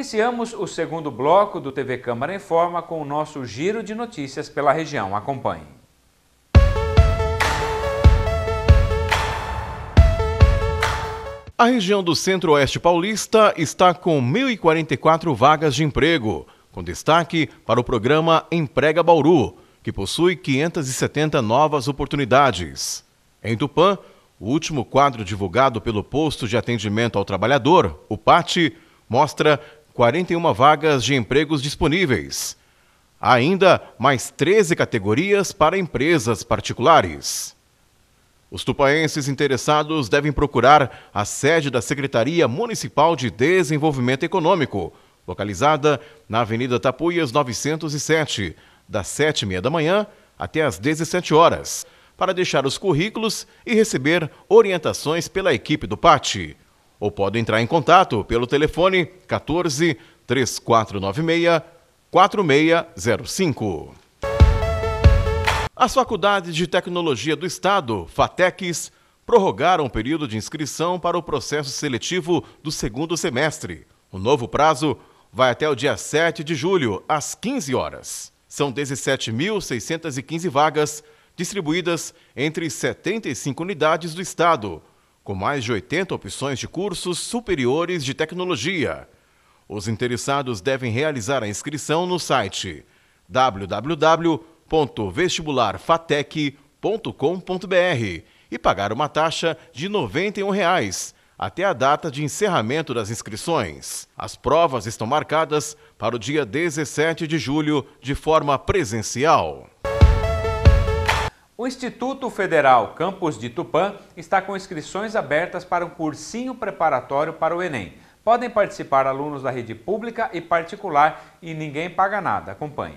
Iniciamos o segundo bloco do TV Câmara Informa com o nosso giro de notícias pela região. Acompanhe. A região do Centro-Oeste Paulista está com 1.044 vagas de emprego, com destaque para o programa Emprega Bauru, que possui 570 novas oportunidades. Em Tupã, o último quadro divulgado pelo Posto de Atendimento ao Trabalhador, o PAT, mostra 41 vagas de empregos disponíveis. Há ainda mais 13 categorias para empresas particulares. Os tupaenses interessados devem procurar a sede da Secretaria Municipal de Desenvolvimento Econômico, localizada na Avenida Tapuias 907, das 7h30 da manhã até às 17 horas, para deixar os currículos e receber orientações pela equipe do PAT. Ou pode entrar em contato pelo telefone 14 3496 4605. As Faculdades de Tecnologia do Estado, FATECs, prorrogaram o período de inscrição para o processo seletivo do segundo semestre. O novo prazo vai até o dia 7 de julho, às 15 horas. São 17.615 vagas distribuídas entre 75 unidades do Estado, com mais de 80 opções de cursos superiores de tecnologia. Os interessados devem realizar a inscrição no site www.vestibularfatec.com.br e pagar uma taxa de R$ 91 até a data de encerramento das inscrições. As provas estão marcadas para o dia 17 de julho de forma presencial. O Instituto Federal Campus de Tupã está com inscrições abertas para um cursinho preparatório para o Enem. Podem participar alunos da rede pública e particular e ninguém paga nada. Acompanhe.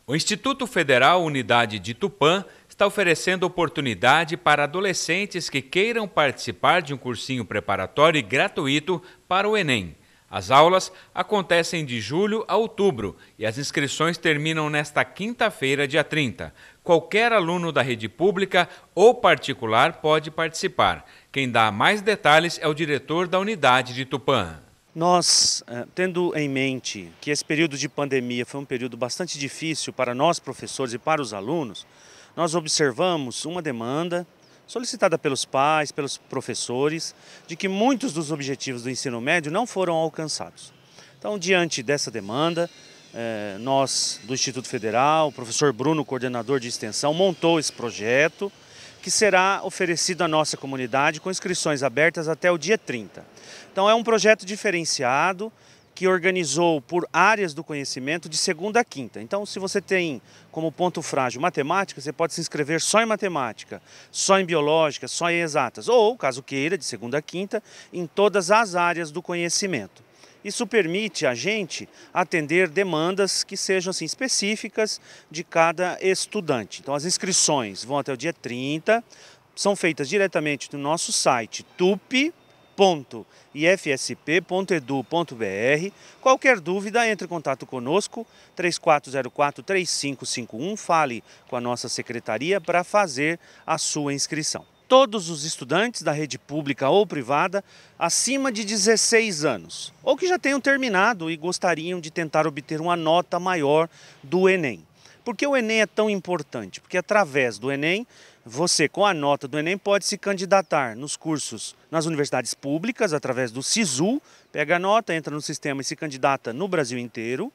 O Instituto Federal Unidade de Tupã está oferecendo oportunidade para adolescentes que queiram participar de um cursinho preparatório gratuito para o Enem. As aulas acontecem de julho a outubro e as inscrições terminam nesta quinta-feira, dia 30. Qualquer aluno da rede pública ou particular pode participar. Quem dá mais detalhes é o diretor da unidade de Tupã. Nós, tendo em mente que esse período de pandemia foi um período bastante difícil para nós professores e para os alunos, nós observamos uma demanda solicitada pelos pais, pelos professores, de que muitos dos objetivos do ensino médio não foram alcançados. Então, diante dessa demanda, nós do Instituto Federal, o professor Bruno, coordenador de extensão, montou esse projeto que será oferecido à nossa comunidade com inscrições abertas até o dia 30. Então, é um projeto diferenciado que organizou por áreas do conhecimento de segunda a quinta. Então, se você tem como ponto frágil matemática, você pode se inscrever só em matemática, só em biológica, só em exatas, ou, caso queira, de segunda a quinta, em todas as áreas do conhecimento. Isso permite a gente atender demandas que sejam assim, específicas de cada estudante. Então, as inscrições vão até o dia 30, são feitas diretamente no nosso site tupi.ifsp.edu.br. Qualquer dúvida, entre em contato conosco, 3404-3551, fale com a nossa secretaria para fazer a sua inscrição. Todos os estudantes da rede pública ou privada acima de 16 anos, ou que já tenham terminado e gostariam de tentar obter uma nota maior do Enem. Por que o Enem é tão importante? Porque através do Enem, você com a nota do Enem pode se candidatar nos cursos nas universidades públicas, através do SISU, pega a nota, entra no sistema e se candidata no Brasil inteiro.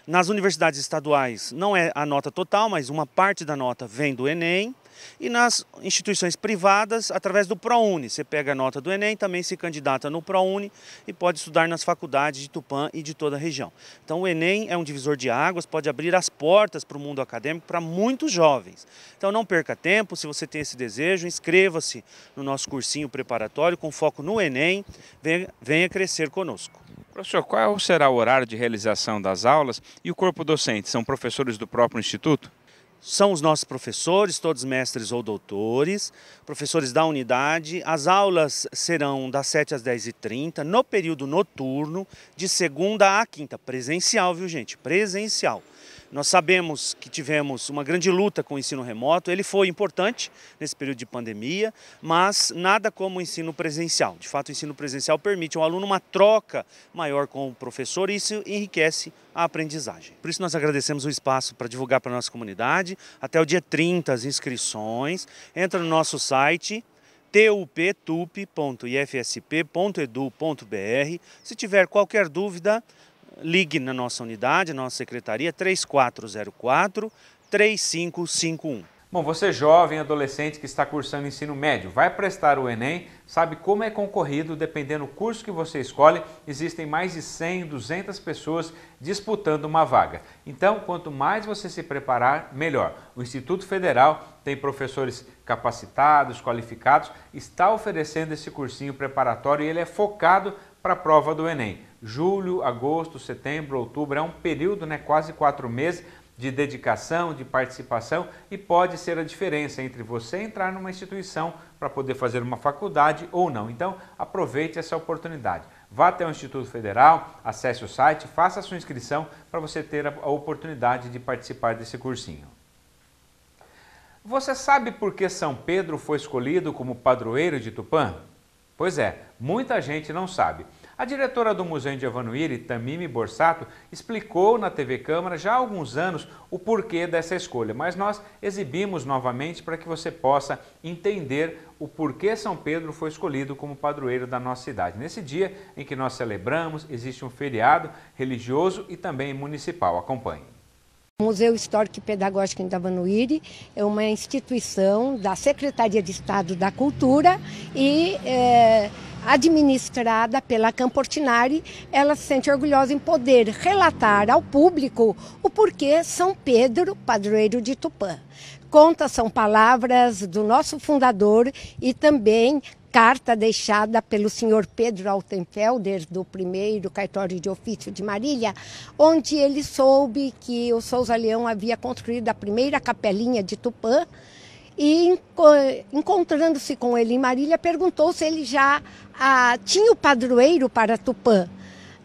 Nas universidades estaduais não é a nota total, mas uma parte da nota vem do Enem. E nas instituições privadas, através do ProUni. Você pega a nota do Enem, também se candidata no ProUni e pode estudar nas faculdades de Tupã e de toda a região. Então o Enem é um divisor de águas, pode abrir as portas para o mundo acadêmico para muitos jovens. Então não perca tempo, se você tem esse desejo, inscreva-se no nosso cursinho preparatório com foco no Enem, venha crescer conosco. Professor, qual será o horário de realização das aulas e o corpo docente? São professores do próprio Instituto? São os nossos professores, todos mestres ou doutores, professores da unidade. As aulas serão das 7 às 10h30, no período noturno, de segunda a quinta. Presencial, viu gente? Presencial. Nós sabemos que tivemos uma grande luta com o ensino remoto, ele foi importante nesse período de pandemia, mas nada como o ensino presencial. De fato, o ensino presencial permite ao aluno uma troca maior com o professor e isso enriquece a aprendizagem. Por isso nós agradecemos o espaço para divulgar para a nossa comunidade. Até o dia 30 as inscrições. Entra no nosso site tup.ifsp.edu.br. Se tiver qualquer dúvida, ligue na nossa unidade, na nossa secretaria, 3404-3551. Bom, você jovem, adolescente que está cursando ensino médio, vai prestar o Enem, sabe como é concorrido, dependendo do curso que você escolhe, existem mais de 100, 200 pessoas disputando uma vaga. Então, quanto mais você se preparar, melhor. O Instituto Federal tem professores capacitados, qualificados, está oferecendo esse cursinho preparatório e ele é focado para a prova do Enem. Julho, agosto, setembro, outubro, é um período, quase 4 meses, de dedicação, de participação e pode ser a diferença entre você entrar numa instituição para poder fazer uma faculdade ou não. Então, aproveite essa oportunidade. Vá até o Instituto Federal, acesse o site, faça a sua inscrição para você ter a oportunidade de participar desse cursinho. Você sabe por que São Pedro foi escolhido como padroeiro de Tupã? Pois é, muita gente não sabe. A diretora do Museu de Avanuíra, Tamimi Borsato, explicou na TV Câmara já há alguns anos o porquê dessa escolha, mas nós exibimos novamente para que você possa entender o porquê São Pedro foi escolhido como padroeiro da nossa cidade. Nesse dia em que nós celebramos, existe um feriado religioso e também municipal. Acompanhe. O Museu Histórico e Pedagógico de Avanuíra é uma instituição da Secretaria de Estado da Cultura e administrada pela Campo Ortinari. Ela se sente orgulhosa em poder relatar ao público o porquê São Pedro, padroeiro de Tupã. Contas são palavras do nosso fundador e também carta deixada pelo senhor Pedro Altenfelder, do primeiro cartório de ofício de Marília, onde ele soube que o Souza Leão havia construído a primeira capelinha de Tupã e, encontrando-se com ele em Marília, perguntou se ele já tinha o padroeiro para Tupã.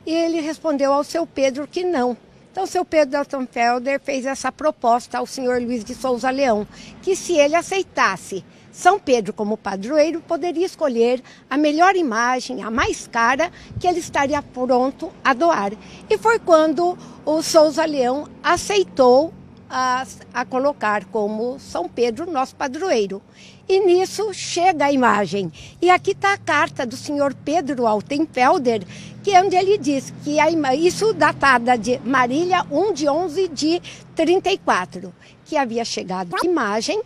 E ele respondeu ao seu Pedro que não. Então, o seu Pedro Altenfelder fez essa proposta ao senhor Luiz de Souza Leão, que se ele aceitasse São Pedro como padroeiro, poderia escolher a melhor imagem, a mais cara, que ele estaria pronto a doar. E foi quando o Souza Leão aceitou a colocar como São Pedro nosso padroeiro. E nisso chega a imagem. E aqui está a carta do senhor Pedro Altenfelder, que é onde ele diz que isso datada de Marília 1/11/34, que havia chegado a imagem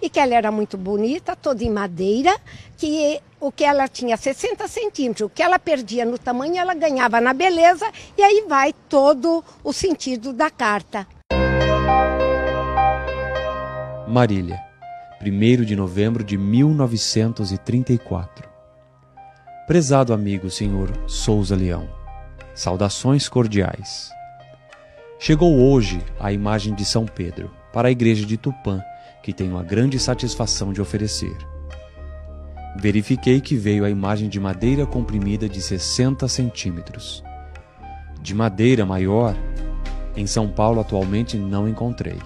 e que ela era muito bonita, toda em madeira, que o que ela tinha 60 centímetros, o que ela perdia no tamanho, ela ganhava na beleza, e aí vai todo o sentido da carta. Marília, 1º de novembro de 1934. Prezado amigo senhor Souza Leão, saudações cordiais. Chegou hoje a imagem de São Pedro para a igreja de Tupã, que tenho a grande satisfação de oferecer. Verifiquei que veio a imagem de madeira comprimida de 60 centímetros. De madeira maior, em São Paulo atualmente não encontrei.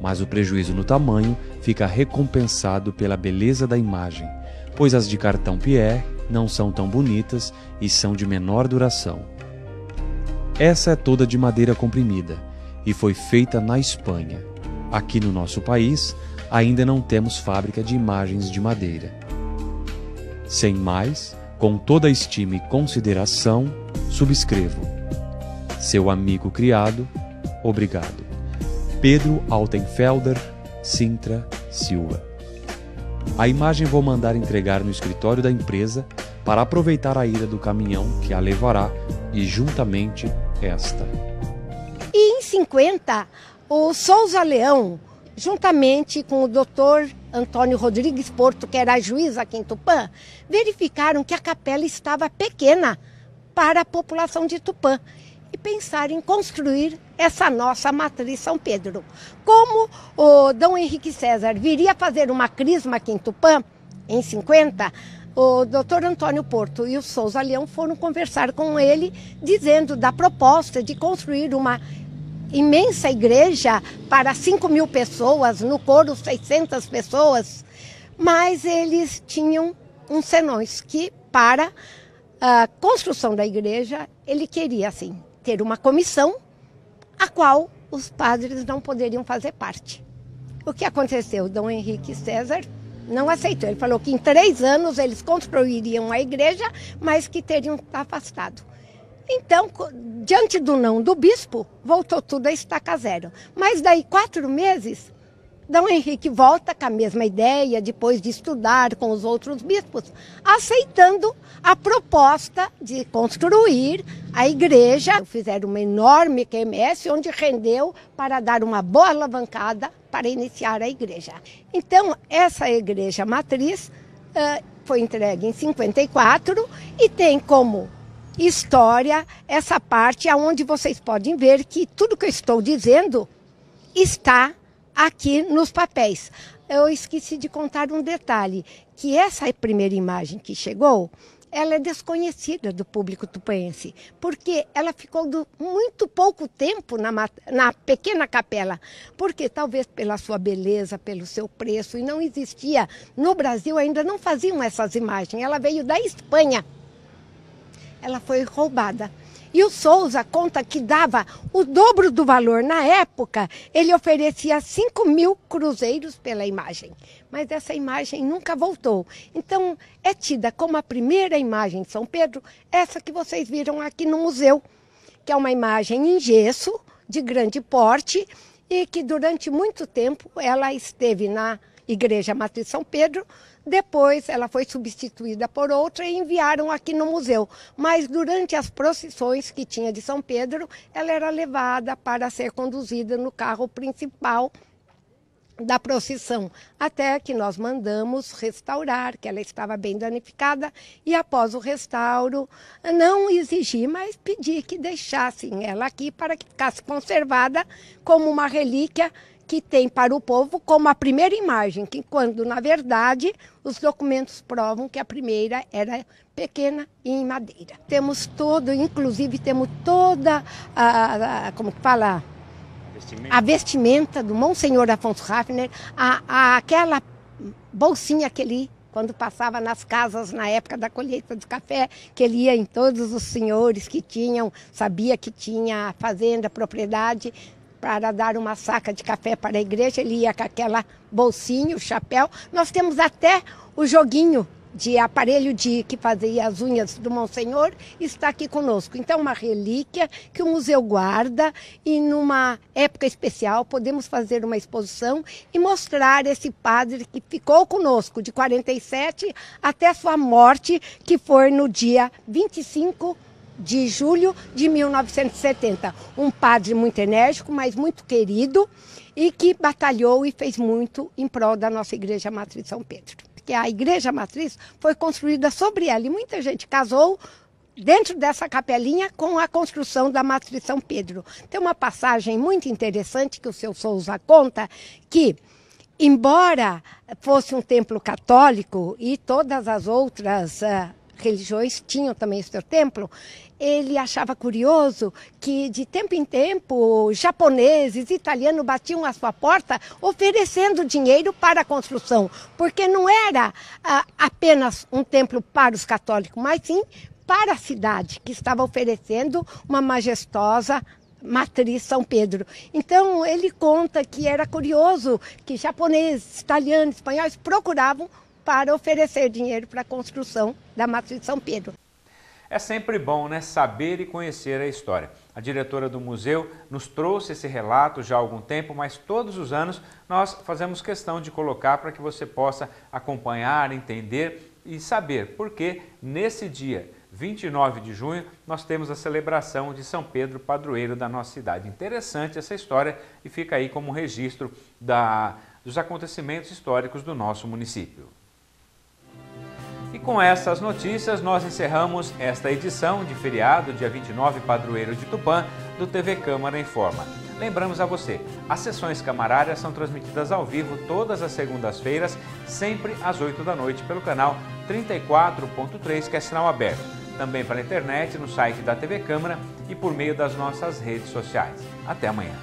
Mas o prejuízo no tamanho fica recompensado pela beleza da imagem, pois as de cartão Pierre não são tão bonitas e são de menor duração. Essa é toda de madeira comprimida e foi feita na Espanha. Aqui no nosso país, ainda não temos fábrica de imagens de madeira. Sem mais, com toda a estima e consideração, subscrevo. Seu amigo criado, obrigado. Pedro Altenfelder, Sintra, Silva. A imagem vou mandar entregar no escritório da empresa para aproveitar a ida do caminhão que a levará e juntamente esta. E em 50, o Souza Leão, juntamente com o doutor Antônio Rodrigues Porto, que era juiz aqui em Tupã, verificaram que a capela estava pequena para a população de Tupã e pensaram em construir essa nossa matriz São Pedro. Como o Dom Henrique César viria fazer uma crisma aqui em Tupã, em 50, o doutor Antônio Porto e o Souza Leão foram conversar com ele, dizendo da proposta de construir uma imensa igreja para 5.000 pessoas, no coro 600 pessoas, mas eles tinham uns senões que, para a construção da igreja, ele queria, assim, ter uma comissão a qual os padres não poderiam fazer parte. O que aconteceu? Dom Henrique César não aceitou. Ele falou que em 3 anos eles construiriam a igreja, mas que teriam afastado. Então, diante do não do bispo, voltou tudo a estaca zero. Mas daí 4 meses, Dom Henrique volta com a mesma ideia, depois de estudar com os outros bispos, aceitando a proposta de construir a igreja. Fizeram uma enorme quermesse, onde rendeu para dar uma boa alavancada para iniciar a igreja. Então, essa igreja matriz foi entregue em 54 e tem como história essa parte onde vocês podem ver que tudo que eu estou dizendo está aqui nos papéis. Eu esqueci de contar um detalhe, que essa primeira imagem que chegou, ela é desconhecida do público tupanense, porque ela ficou muito pouco tempo na pequena capela, porque talvez pela sua beleza, pelo seu preço, e não existia, no Brasil ainda não faziam essas imagens, ela veio da Espanha, ela foi roubada. E o Souza conta que dava o dobro do valor. Na época, ele oferecia 5.000 cruzeiros pela imagem. Mas essa imagem nunca voltou. Então, é tida como a primeira imagem de São Pedro, essa que vocês viram aqui no museu, que é uma imagem em gesso, de grande porte, e que durante muito tempo ela esteve na Igreja Matriz São Pedro. Depois ela foi substituída por outra e enviaram aqui no museu. Mas durante as procissões que tinha de São Pedro, ela era levada para ser conduzida no carro principal da procissão, até que nós mandamos restaurar, que ela estava bem danificada, e após o restauro, não exigi, mas pedi que deixassem ela aqui para que ficasse conservada como uma relíquia que tem para o povo como a primeira imagem, que quando, na verdade, os documentos provam que a primeira era pequena e em madeira. Temos todo, inclusive temos toda como que fala? A vestimenta do Monsenhor Afonso Raffner, aquela bolsinha que ele, quando passava nas casas na época da colheita do café, que ele ia em todos os senhores que tinham, sabia que tinha fazenda, propriedade, para dar uma saca de café para a igreja, ele ia com aquela bolsinha, o chapéu. Nós temos até o joguinho de aparelho que fazia as unhas do Monsenhor, está aqui conosco. Então, uma relíquia que o museu guarda e numa época especial podemos fazer uma exposição e mostrar esse padre que ficou conosco de 47 até sua morte, que foi no dia 25 de julho de 1970. Um padre muito enérgico, mas muito querido e que batalhou e fez muito em prol da nossa Igreja Matriz São Pedro. Porque a Igreja Matriz foi construída sobre ela e muita gente casou dentro dessa capelinha com a construção da Matriz São Pedro. Tem uma passagem muito interessante que o seu Souza conta que, embora fosse um templo católico e todas as outras religiões tinham também o seu templo, ele achava curioso que de tempo em tempo japoneses, italianos batiam à sua porta oferecendo dinheiro para a construção, porque não era apenas um templo para os católicos, mas sim para a cidade, que estava oferecendo uma majestosa Matriz São Pedro. Então ele conta que era curioso que japoneses, italianos, espanhóis procuravam para oferecer dinheiro para a construção da Matriz São Pedro. É sempre bom, né, saber e conhecer a história. A diretora do museu nos trouxe esse relato já há algum tempo, mas todos os anos nós fazemos questão de colocar para que você possa acompanhar, entender e saber por que nesse dia 29 de junho nós temos a celebração de São Pedro, padroeiro da nossa cidade. Interessante essa história e fica aí como registro dos acontecimentos históricos do nosso município. E com essas notícias nós encerramos esta edição de feriado, dia 29, padroeiro de Tupã, do TV Câmara Informa. Lembramos a você, as sessões camarárias são transmitidas ao vivo todas as segundas-feiras, sempre às 8 da noite, pelo canal 34.3, que é sinal aberto. Também pela internet, no site da TV Câmara e por meio das nossas redes sociais. Até amanhã.